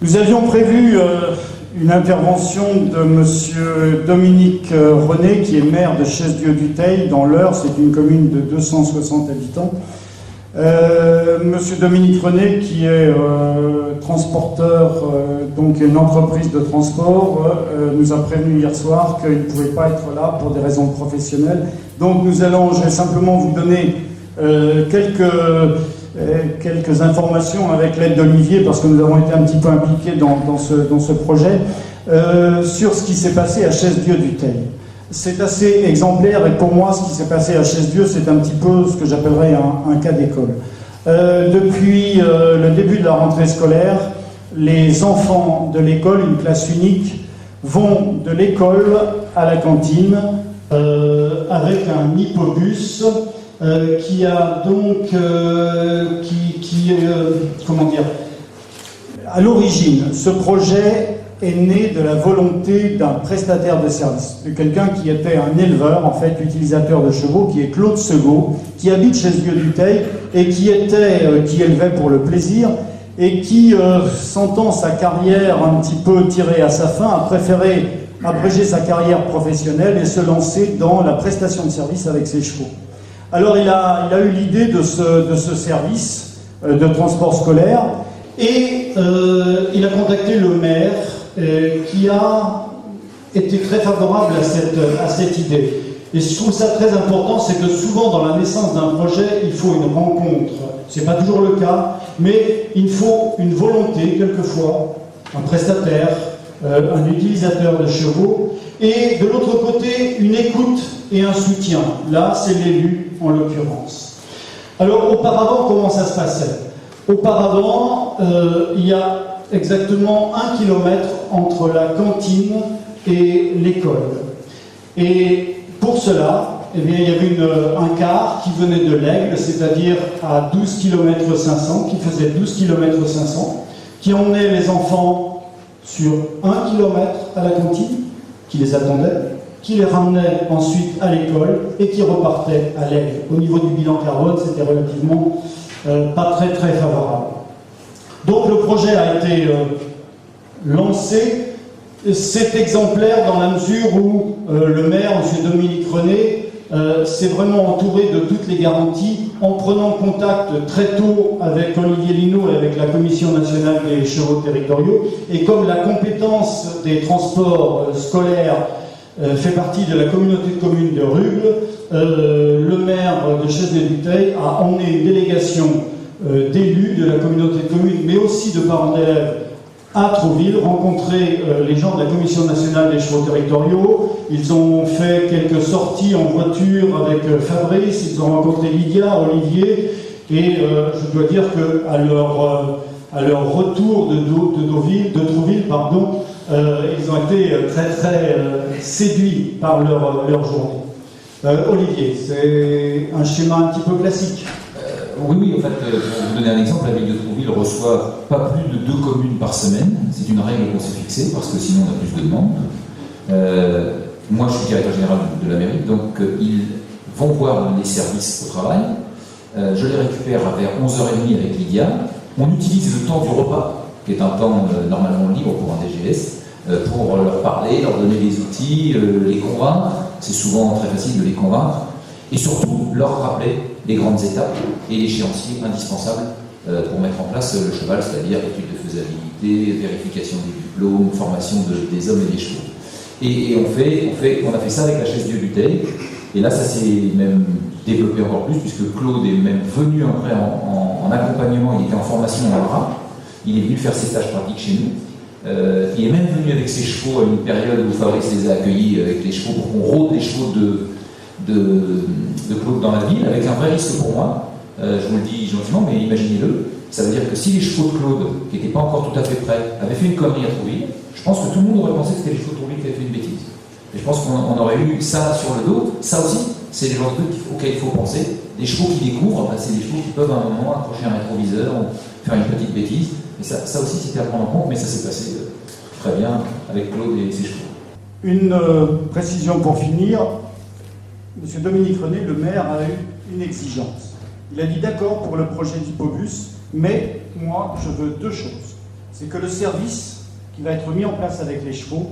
Nous avions prévu une intervention de Monsieur Dominique René, qui est maire de Chaise-Dieu-du-Teil, dans l'Eure. C'est une commune de 260 habitants. Monsieur Dominique René, qui est transporteur, donc une entreprise de transport, nous a prévenu hier soir qu'il ne pouvait pas être là pour des raisons professionnelles. Donc je vais simplement vous donner quelques informations avec l'aide d'Olivier, parce que nous avons été un petit peu impliqués dans ce projet, sur ce qui s'est passé à Chaise-Dieu-du-Teil. C'est assez exemplaire, et pour moi, ce qui s'est passé à Chaise-Dieu, c'est un petit peu ce que j'appellerais un cas d'école. Depuis le début de la rentrée scolaire, les enfants de l'école, une classe unique, vont de l'école à la cantine avec un hippobus qui a donc, comment dire, à l'origine, ce projet est né de la volonté d'un prestataire de service, de quelqu'un qui était un éleveur, en fait, utilisateur de chevaux, qui est Claude Segaud, qui habite Chaise-Dieu-du-Teil et qui élevait pour le plaisir, et qui, sentant sa carrière un petit peu tirée à sa fin, a préféré abréger sa carrière professionnelle et se lancer dans la prestation de service avec ses chevaux. Alors il a eu l'idée de ce service de transport scolaire, et il a contacté le maire qui a été très favorable à cette idée. Et je trouve ça très important, c'est que souvent dans la naissance d'un projet, il faut une rencontre. C'est pas toujours le cas, mais il faut une volonté, quelquefois, un prestataire, un utilisateur de chevaux, et de l'autre côté, une écoute et un soutien. Là, c'est l'élu, en l'occurrence. Alors, auparavant, comment ça se passait? Auparavant, il y a exactement 1 kilomètre entre la cantine et l'école. Et pour cela, eh bien, il y avait un car qui venait de l'Aigle, c'est-à-dire à 12 km 500, qui faisait 12 km 500, qui emmenait les enfants sur 1 km à la cantine, qui les attendait, qui les ramenait ensuite à l'école et qui repartait à l'Aigle. Au niveau du bilan carbone, c'était relativement pas très très favorable. Donc le projet a été lancé. C'est exemplaire dans la mesure où le maire, M. Dominique René, s'est vraiment entouré de toutes les garanties en prenant contact très tôt avec Olivier Linaud et avec la Commission nationale des chevaux territoriaux. Et comme la compétence des transports scolaires fait partie de la communauté de communes de Rugles, le maire de Chaise-Dieu-du-Teil a emmené une délégation d'élus de la communauté de communes, mais aussi de parents d'élèves, à Trouville, rencontrer les gens de la Commission nationale des chevaux territoriaux. Ils ont fait quelques sorties en voiture avec Fabrice, ils ont rencontré Lydia, Olivier, et je dois dire qu'à leur retour de Trouville, ils ont été très très séduits par leur journée. Olivier, c'est un schéma un petit peu classique. Oui, en fait, pour vous donner un exemple, la ville de Trouville reçoit pas plus de 2 communes par semaine. C'est une règle qu'on s'est fixée, parce que sinon on a plus de demandes. Moi, je suis directeur général de la mairie, donc ils vont voir les services au travail. Je les récupère vers 11h30 avec Lydia. On utilise le temps du repas, qui est un temps normalement libre pour un DGS, pour leur parler, leur donner des outils, les convaincre. C'est souvent très facile de les convaincre. Et surtout, leur rappeler les grandes étapes et l'échéancier indispensable pour mettre en place le cheval, c'est-à-dire étude de faisabilité, vérification des diplômes, formation des hommes et des chevaux. Et on a fait ça avec la Chaise-Dieu-du-Teil. Et là, ça s'est même développé encore plus, puisque Claude est même venu après en accompagnement, il était en formation en ALRA. Il est venu faire ses stages pratiques chez nous. Il est même venu avec ses chevaux à une période où Fabrice les a accueillis avec les chevaux pour qu'on rôde les chevaux de Claude dans la ville, avec un vrai risque pour moi. Je vous le dis gentiment, mais imaginez-le. Ça veut dire que si les chevaux de Claude, qui n'étaient pas encore tout à fait prêts, avaient fait une connerie à Trouville, je pense que tout le monde aurait pensé que c'était les chevaux de Trouville qui avaient fait une bêtise. Et je pense qu'on aurait eu ça sur le dos. Ça aussi, c'est les genres de trucs auxquels il faut penser. Les chevaux qui découvrent, c'est des chevaux qui peuvent à un moment accrocher un rétroviseur ou faire une petite bêtise. Et ça aussi, c'était à prendre en compte, mais ça s'est passé très bien avec Claude et ses chevaux. Une précision pour finir. M. Dominique René, le maire, a eu une exigence. Il a dit d'accord pour le projet d'hippobus, mais moi, je veux 2 choses. c'est que le service qui va être mis en place avec les chevaux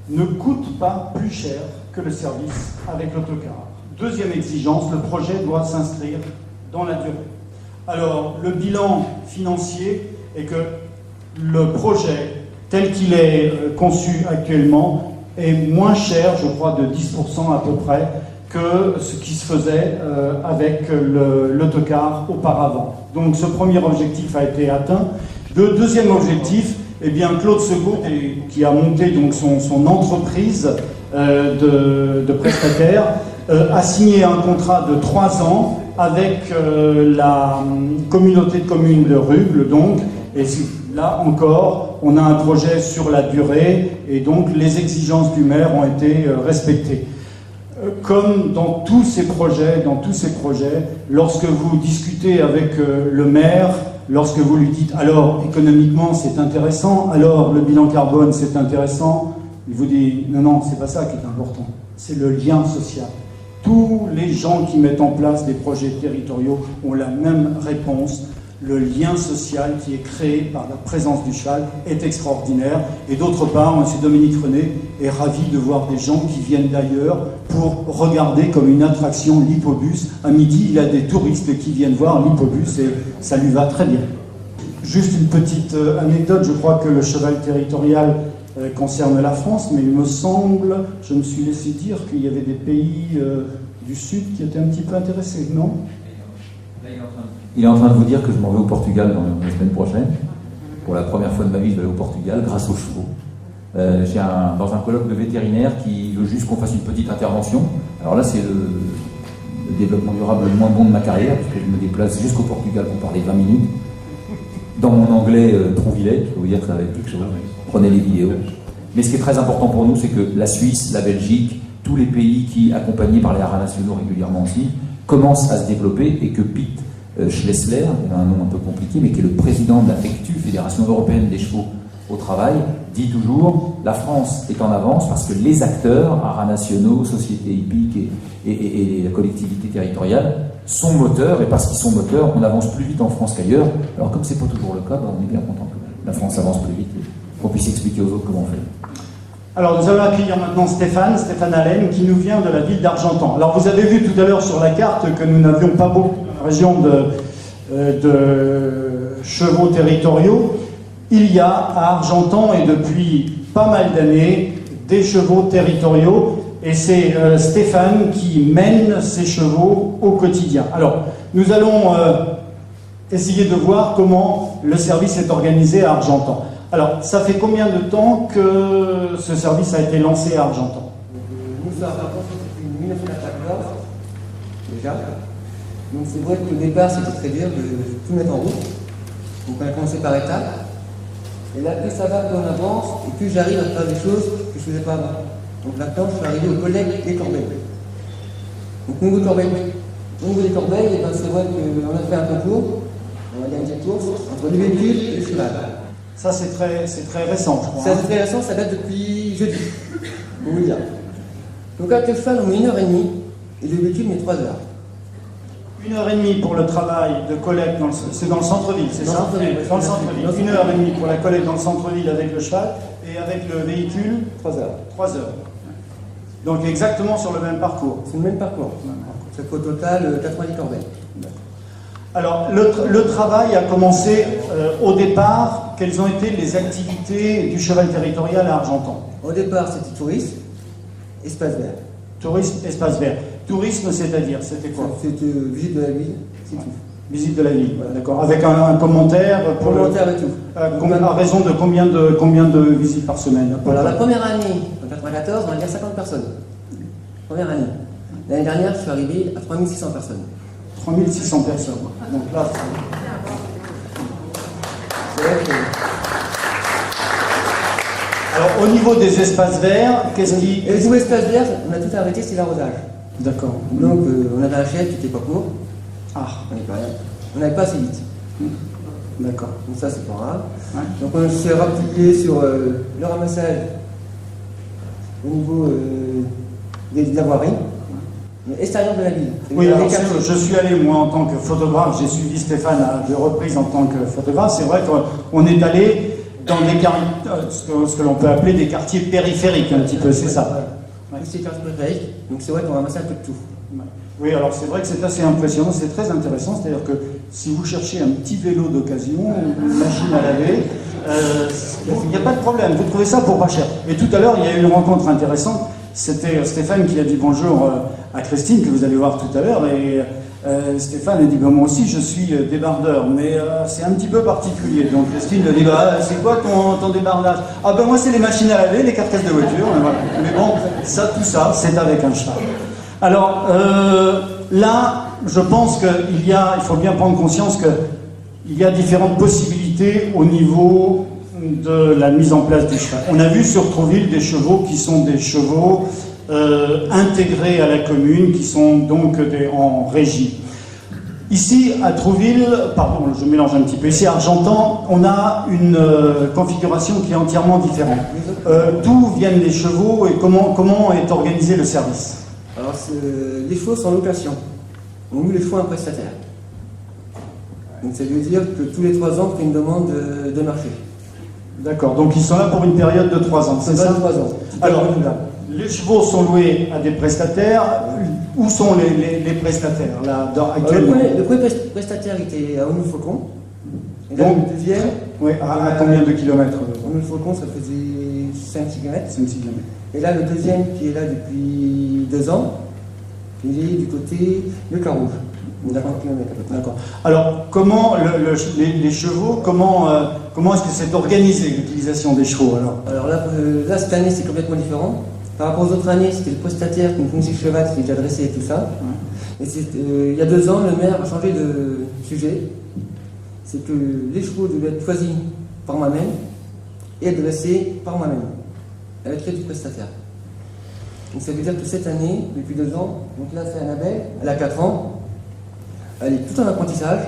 ne coûte pas plus cher que le service avec l'autocar. Deuxième exigence, le projet doit s'inscrire dans la durée. Alors, le bilan financier est que le projet, tel qu'il est conçu actuellement, est moins cher, je crois, de 10% à peu près, que ce qui se faisait avec l'autocar auparavant. Donc ce premier objectif a été atteint. Le deuxième objectif, eh bien, Claude Segaud, qui a monté donc son entreprise de prestataire, a signé un contrat de 3 ans avec la communauté de communes de Rugles, donc, et là encore, on a un projet sur la durée, et donc les exigences du maire ont été respectées. Comme dans tous ces projets, lorsque vous discutez avec le maire, lorsque vous lui dites alors économiquement c'est intéressant, alors le bilan carbone c'est intéressant, il vous dit non, c'est pas ça qui est important, c'est le lien social. Tous les gens qui mettent en place des projets territoriaux ont la même réponse. Le lien social qui est créé par la présence du cheval est extraordinaire. Et d'autre part, M. Dominique René est ravi de voir des gens qui viennent d'ailleurs pour regarder comme une attraction l'hippobus. À midi, il y a des touristes qui viennent voir l'hippobus et ça lui va très bien. Juste une petite anecdote, je crois que le cheval territorial concerne la France, mais il me semble, je me suis laissé dire qu'il y avait des pays du Sud qui étaient un petit peu intéressés, non ? Il est en train de vous dire que je m'en vais au Portugal dans la semaine prochaine. Pour la première fois de ma vie, je vais aller au Portugal grâce aux chevaux. Dans un colloque de vétérinaires qui veut juste qu'on fasse une petite intervention. Alors là, c'est le développement durable le moins bon de ma carrière, parce que je me déplace jusqu'au Portugal pour parler 20 minutes. Dans mon anglais trouvillet, je peux vous dire que ça va être quelque chose. Prenez les vidéos. Mais ce qui est très important pour nous, c'est que la Suisse, la Belgique, tous les pays qui, accompagnés par les haras nationaux régulièrement aussi, commencent à se développer et que Pete Schlessler, il a un nom un peu compliqué, mais qui est le président de la FECTU, Fédération Européenne des Chevaux au Travail, dit toujours la France est en avance parce que les acteurs, haras nationaux, sociétés hippiques et la collectivité territoriale, sont moteurs, et parce qu'ils sont moteurs, on avance plus vite en France qu'ailleurs. Alors comme c'est pas toujours le cas, on est bien content que la France avance plus vite et qu'on puisse expliquer aux autres comment on fait. Alors nous allons accueillir maintenant Stéphane Allen, qui nous vient de la ville d'Argentan. Alors vous avez vu tout à l'heure sur la carte que nous n'avions pas beaucoup dans la région de chevaux territoriaux. Il y a à Argentan, et depuis pas mal d'années, des chevaux territoriaux, et c'est Stéphane qui mène ces chevaux au quotidien. Alors nous allons essayer de voir comment le service est organisé à Argentan. Alors, ça fait combien de temps que ce service a été lancé à Argentan? Nous sommes à Argentan depuis 1914, déjà. Donc c'est vrai qu'au départ, c'était très dur de tout mettre en route. Donc on a commencé par étapes. Et là, plus ça va, plus on avance, et plus j'arrive à faire des choses que je ne faisais pas avant. Donc maintenant, je suis arrivé au collègue des corbeilles. Donc niveau corbeilles. Au niveau des corbeilles, c'est vrai qu'on a fait un concours, on va dire une petite course, entre le véhicule et le cheval. Ça, c'est très récent, je crois. C'est très récent, ça date depuis jeudi, pour vous dire. Donc avec le cheval, on met 1h30, et le véhicule met 3 heures. 1h30 pour le travail de collecte, c'est dans le centre-ville, c'est ça? Dans le centre-ville. 1h30 pour la collecte dans le centre-ville avec le cheval, et avec le véhicule 3 heures. 3 heures. Donc exactement sur le même parcours. C'est le même parcours. Ça fait au total 90 corbeilles. Alors, le travail a commencé au départ. Quelles ont été les activités du cheval territorial à Argentan? Au départ, c'était tourisme, espace vert. Tourisme, espace vert. Tourisme, c'est-à-dire, c'était quoi? C'était visite de la ville, c'est tout. Visite de la ville, voilà, d'accord. Avec un commentaire pour commentaire et tout. À raison de combien de visites par semaine? Alors, la première année, en 1994, on va dire 50 personnes. Première année. L'année dernière, je suis arrivé à 3600 personnes. 3600 personnes. Donc là, c'est vrai que... Alors, au niveau des espaces verts, qu'est-ce qui... Et le nouveau espace vert, on a tout arrêté, c'est l'arrosage. D'accord. Donc, on avait un chef qui n'était pas court. Ah. On n'avait pas rien. On n'avait pas assez vite. D'accord. Donc ça, c'est pas grave. Ouais. Donc, on s'est rapplié sur le ramassage au niveau de la voirie. extérieur de la ville. Oui, Dans alors les quartiers. je suis allé, moi, en tant que photographe, j'ai suivi Stéphane à 2 reprises en tant que photographe. C'est vrai qu'on est allé dans ce que l'on peut appeler des quartiers périphériques, un petit peu, c'est ça. Tous ces quartiers périphériques, donc c'est vrai qu'on ramasse un peu de tout. Oui, alors c'est vrai que c'est assez impressionnant, c'est très intéressant, c'est-à-dire que si vous cherchez un petit vélo d'occasion, une machine à laver, il n'y a pas de problème, vous trouvez ça pour pas cher. Et tout à l'heure, il y a eu une rencontre intéressante, c'était Stéphane qui a dit bonjour à Christine, que vous allez voir tout à l'heure, et Stéphane a dit moi aussi je suis débardeur, mais c'est un petit peu particulier. Donc Christine lui a dit c'est quoi ton débardage? Ah ben moi c'est les machines à laver, les carcasses de voiture, voilà. Mais bon, tout ça, c'est avec un cheval. Alors là, je pense qu'il faut bien prendre conscience qu'il y a différentes possibilités au niveau de la mise en place du cheval. On a vu sur Trouville des chevaux qui sont des chevaux intégrés à la commune, qui sont donc en régie. Ici, à Trouville, pardon, je mélange un petit peu, ici à Argentan, on a une configuration qui est entièrement différente. D'où viennent les chevaux et comment est organisé le service? Alors, les chevaux sont en location. On loue les chevaux à un prestataire. Donc, ça veut dire que tous les 3 ans, on fait une demande de marché. D'accord, donc ils sont là pour une période de 3 ans, c'est ça? 3 ans. Alors, les chevaux sont loués à des prestataires. Où sont les prestataires là, actuellement? Le premier prestataire était à Aulnoul-Faucon. Et là, Donc, le deuxième. Oui, à combien de kilomètres? Aulnoul-Faucon, ça faisait 5-6 km. 5-6 kilomètres. Et là, le deuxième qui est là depuis 2 ans, il est du côté de Carouge. 50 km à peu près. D'accord. Alors, comment les chevaux, comment est-ce que c'est organisé l'utilisation des chevaux alors? Là, cette année, c'est complètement différent. Par rapport aux autres années, c'était le prestataire qui nous fournissait le cheval, qui était déjà dressé et tout ça. Ouais. Et il y a 2 ans, le maire a changé de sujet. C'est que les chevaux devaient être choisis par moi-même et dressés par moi-même, avec l'aide du prestataire. Donc ça veut dire que cette année, depuis 2 ans, donc là c'est Annabelle, elle a 4 ans, elle est tout en apprentissage.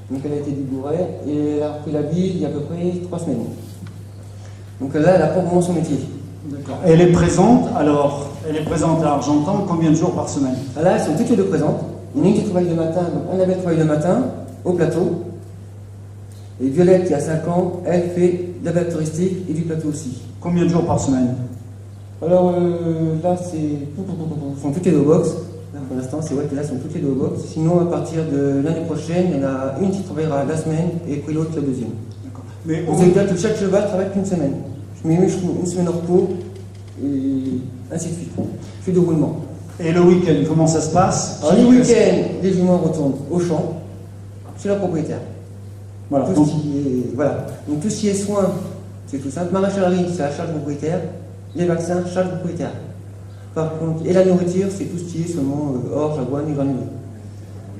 Donc elle a été débourrée et elle a repris la ville il y a à peu près 3 semaines. Donc là, elle apprend vraiment son métier. D'accord. Elle est présente, alors, elle est présente à Argentan combien de jours par semaine? Là, elles sont toutes les 2 présentes. Il y en a une qui travaille le matin, donc Annabelle travaille le matin, au plateau. Et Violette, qui a 5 ans, elle fait de la balade touristique et du plateau aussi. Combien de jours par semaine? Alors là, sont toutes les 2 au box. Là, pour l'instant, c'est vrai que là, sont toutes les 2 au box. Sinon, à partir de l'année prochaine, il y en a une qui travaillera la semaine et puis l'autre la deuxième. D'accord. Mais on veut dire que chaque cheval travaille qu'une semaine. Je mets une semaine en repos et ainsi de suite. Je fais du roulement. Et le week-end, comment ça se passe? Alors, les week-ends, les juments retournent au champ, chez leur propriétaire. Voilà. Donc tout ce qui est soins, c'est tout simple. Maraîchalerie, c'est la charge du propriétaire. Les vaccins, charge du propriétaire. Par contre, et la nourriture, c'est tout ce qui est seulement orge, avoine et granulés.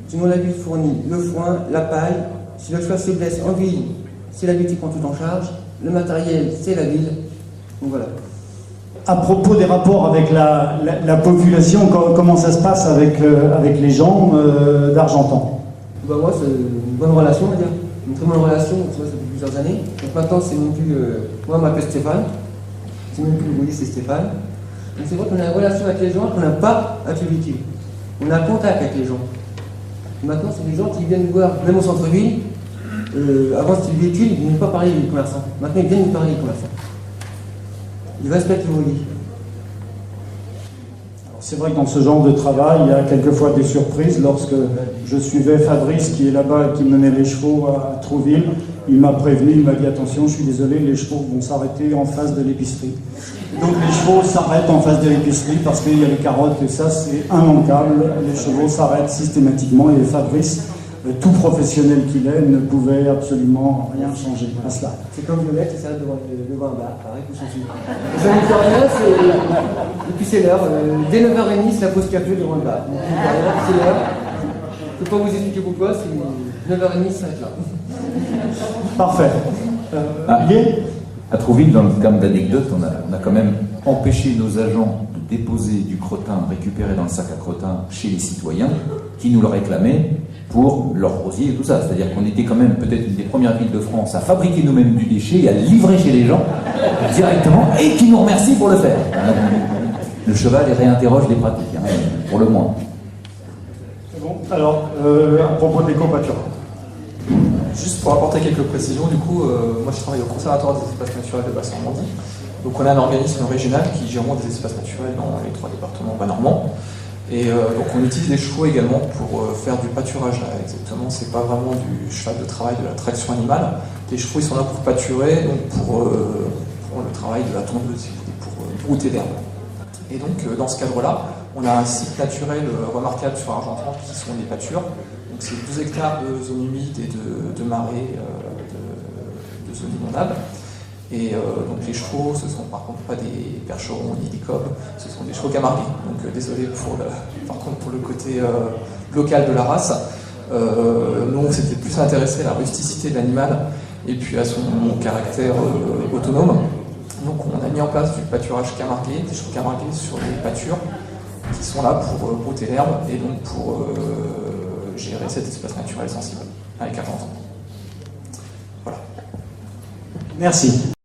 Sinon, la ville fournit le foin, la paille. Si le cheval se blesse en ville, c'est la ville qui prend tout en charge. Le matériel, c'est la ville. Donc voilà. À propos des rapports avec la population, comment ça se passe avec les gens d'Argentan? Moi, c'est une bonne relation, on va dire. Une très bonne relation, ça fait plusieurs années. Donc maintenant, c'est même plus. Moi, je m'appelle Stéphane. C'est même plus, vous voyez, c'est Stéphane. Donc c'est vrai qu'on a une relation avec les gens qu'on n'a pas avec le véhicule. On a un contact avec les gens. Et maintenant, c'est des gens qui viennent nous voir, même au centre-ville. Avant, c'était le véhicule, ils ne venaient pas parler les commerçants. Maintenant, ils viennent nous parler les commerçants. Ils respectent le voilier. C'est vrai que dans ce genre de travail, il y a quelquefois des surprises. Lorsque je suivais Fabrice, qui est là-bas et qui menait les chevaux à Trouville, il m'a prévenu, il m'a dit attention, je suis désolé, les chevaux vont s'arrêter en face de l'épicerie. Donc les chevaux s'arrêtent en face de l'épicerie parce qu'il y a les carottes et ça c'est immanquable. Les chevaux s'arrêtent systématiquement et Fabrice, tout professionnel qu'il est, ne pouvait absolument rien changer à cela. C'est comme Violette, ça s'arrête devant un bar, pareil, pour changer. Ça ne fait rien, et puis c'est l'heure. Dès 9h30, c'est la pause café devant le bar. Donc, c'est l'heure. Je ne peux pas vous expliquer pourquoi, c'est 9h30, ça s'arrête là. Parfait. À Trouville, dans le terme d'anecdote, on a quand même empêché nos agents de déposer du crottin récupéré dans le sac à crottin chez les citoyens qui nous le réclamaient pour leur rosier et tout ça. C'est-à-dire qu'on était quand même peut-être une des premières villes de France à fabriquer nous-mêmes du déchet et à le livrer chez les gens directement et qui nous remercient pour le faire. le cheval il réinterroge les pratiques, hein, pour le moins. C'est bon. Alors, à propos de l'éco-pâturage. Juste pour apporter quelques précisions, du coup, moi je travaille au Conservatoire des espaces naturels de Basse-Normandie. Donc on a un organisme régional qui gère des espaces naturels dans les 3 départements bas-normands. Et donc on utilise les chevaux également pour faire du pâturage. Là, exactement, c'est pas vraiment du cheval de travail, de la traction animale. Les chevaux ils sont là pour pâturer, donc pour le travail de la tondeuse, si vous voulez, pour brouter l'herbe. Et donc dans ce cadre-là, on a un site naturel remarquable sur Argentan qui sont des pâtures. Donc c'est 12 hectares de zones humides et de marais, de zones inondables. Et donc les chevaux, ce sont par contre pas des percherons ni des cobs, ce sont des chevaux camarguais. Donc désolé par contre pour le côté local de la race. Nous on s'était plus intéressé à la rusticité de l'animal et puis à son caractère autonome. Donc on a mis en place du pâturage camarguais, des chevaux camarguais sur les pâtures qui sont là pour brouter l'herbe et donc pour gérer cet espace naturel sensible avec Argentan. Voilà. Merci.